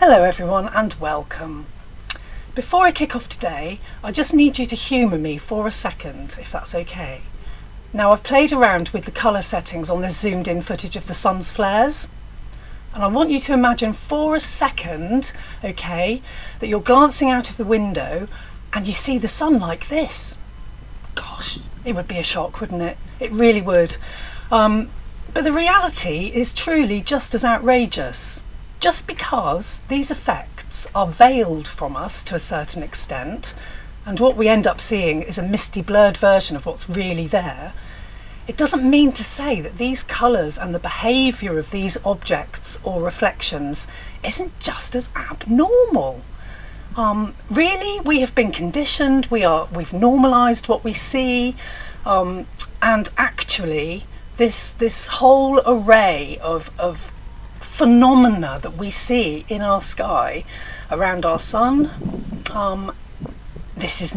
Hello everyone and welcome. Before I kick off today, I just need you to humour me for a second, if that's okay. Now I've played around with the colour settings on this zoomed in footage of the sun's flares, and I want you to imagine for a second, okay, that you're glancing out of the window and you see the sun like this. Gosh, it would be a shock, wouldn't it? It really would. But the reality is truly just as outrageous. Just because these effects are veiled from us to a certain extent, and what we end up seeing is a misty, blurred version of what's really there, it doesn't mean to say that these colours and the behaviour of these objects or reflections isn't just as abnormal. Really, we have been conditioned, we've normalised what we see, and actually this whole array of phenomena that we see in our sky around our sun, this is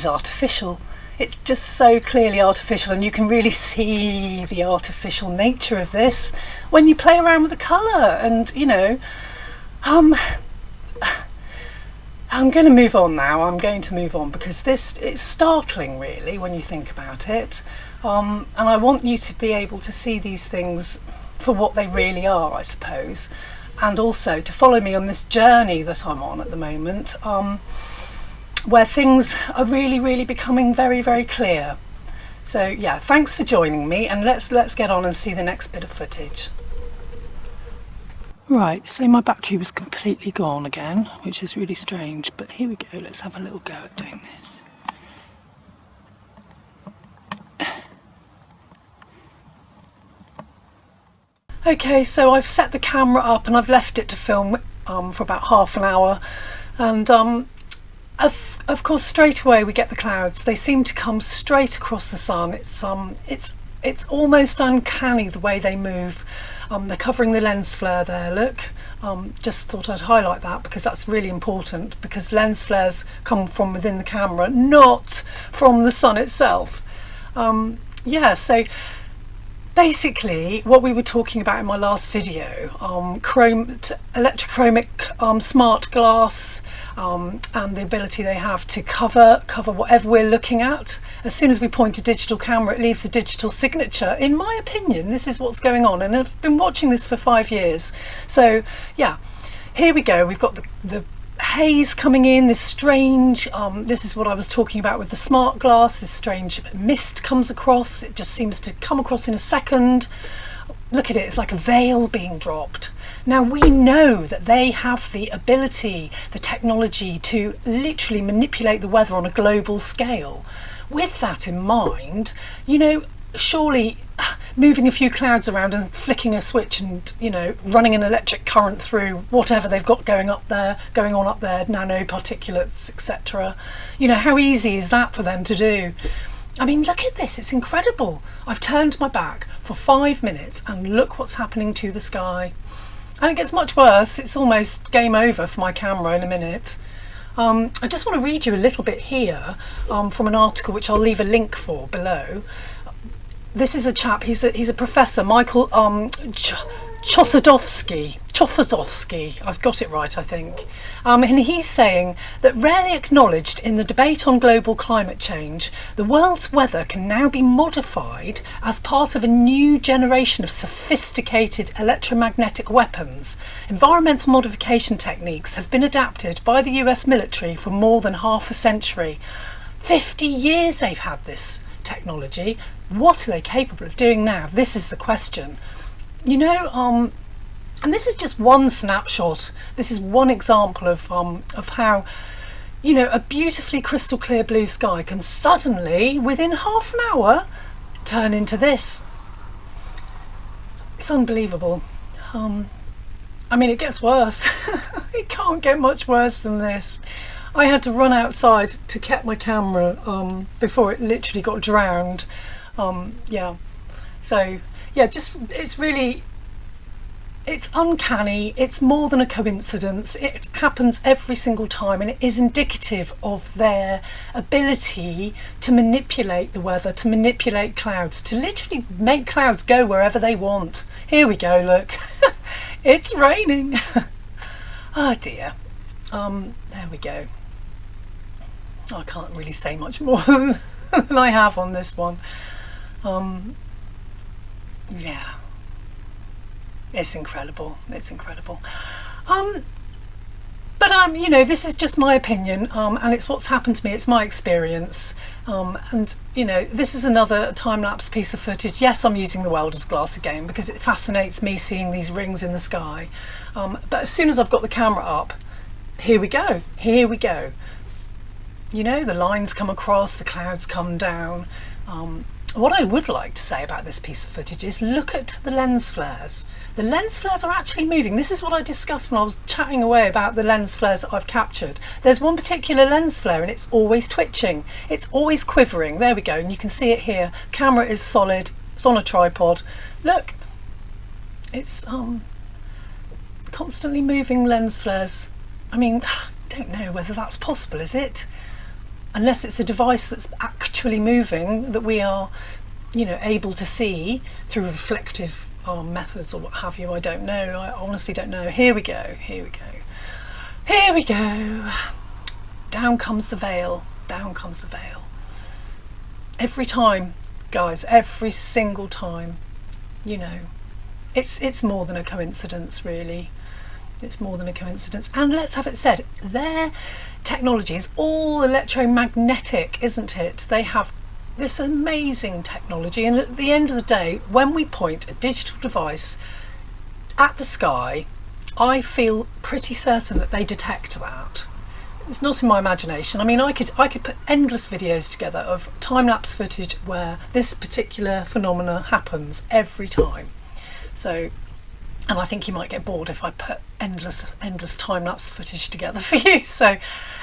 artificial. It's just so clearly artificial, and you can really see the artificial nature of this when you play around with the colour. And I'm going to move on now. Because it's startling really when you think about it, and I want you to be able to see these things for what they really are, I suppose, and also to follow me on this journey that I'm on at the moment, where things are really becoming very, very clear. So yeah, thanks for joining me, and let's get on and see the next bit of footage. Right, so my battery was completely gone again, which is really strange, but here we go. Let's have a little go at doing this. Okay, so I've set the camera up and I've left it to film for about half an hour, and of course straight away we get the clouds. They seem to come straight across the sun. It's almost uncanny the way they move. They're covering the lens flare there, look. Just thought I'd highlight that because that's really important, because lens flares come from within the camera, not from the sun itself. Yeah, so basically, what we were talking about in my last video, electrochromic smart glass, and the ability they have to cover whatever we're looking at. As soon as we point a digital camera, it leaves a digital signature. In my opinion, this is what's going on, and I've been watching this for 5 years. So yeah, here we go. We've got the haze coming in, this strange, this is what I was talking about with the smart glass, this strange mist comes across. It just seems to come across in a second. Look at it, it's like a veil being dropped. Now we know that they have the ability, the technology to literally manipulate the weather on a global scale. With that in mind, surely moving a few clouds around and flicking a switch and running an electric current through whatever they've got going on up there, nanoparticulates, etc. How easy is that for them to do? I mean, look at this, it's incredible. I've turned my back for 5 minutes and look what's happening to the sky. And it gets much worse. It's almost game over for my camera in a minute. I just want to read you a little bit here from an article which I'll leave a link for below. This is a chap, he's a professor, Michael Chossudovsky, I've got it right I think, and he's saying that rarely acknowledged in the debate on global climate change, the world's weather can now be modified as part of a new generation of sophisticated electromagnetic weapons. Environmental modification techniques have been adapted by the US military for more than half a century. 50 years they've had this technology. What are they capable of doing now? This is the question. And this is just one snapshot. This is one example of how, a beautifully crystal clear blue sky can suddenly, within half an hour, turn into this. It's unbelievable. I mean, it gets worse. It can't get much worse than this. I had to run outside to get my camera before it literally got drowned. Yeah, so yeah, it's uncanny. It's more than a coincidence. It happens every single time, and it is indicative of their ability to manipulate the weather, to manipulate clouds, to literally make clouds go wherever they want. Here we go, look. It's raining. Oh dear. There we go. I can't really say much more than I have on this one. Yeah, it's incredible. It's incredible. But you know, this is just my opinion, and it's what's happened to me. It's my experience, and you know, this is another time-lapse piece of footage. Yes, I'm using the welder's glass again because it fascinates me seeing these rings in the sky. But as soon as I've got the camera up, here we go. Here we go. You know, the lines come across, the clouds come down. What I would like to say about this piece of footage is look at the lens flares. The lens flares are actually moving. This is what I discussed when I was chatting away about the lens flares that I've captured. There's one particular lens flare and it's always twitching. It's always quivering. There we go, and you can see it here. Camera is solid. It's on a tripod. Look, it's constantly moving lens flares. I mean, I don't know whether that's possible, is it? Unless it's a device that's actually moving that we are, you know, able to see through reflective methods or what have you. I don't know. I honestly don't know. Here we go. Here we go. Here we go. Down comes the veil. Down comes the veil. Every time, guys, every single time, you know, it's more than a coincidence, really. It's more than a coincidence. And let's have it said, their technology is all electromagnetic, isn't it? They have this amazing technology, and at the end of the day, when we point a digital device at the sky, I feel pretty certain that they detect that. It's not in my imagination. I mean, I could put endless videos together of time-lapse footage where this particular phenomena happens every time. So, and I think you might get bored if I put endless time-lapse footage together for you. So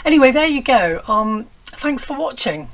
anyway, there you go. Thanks for watching.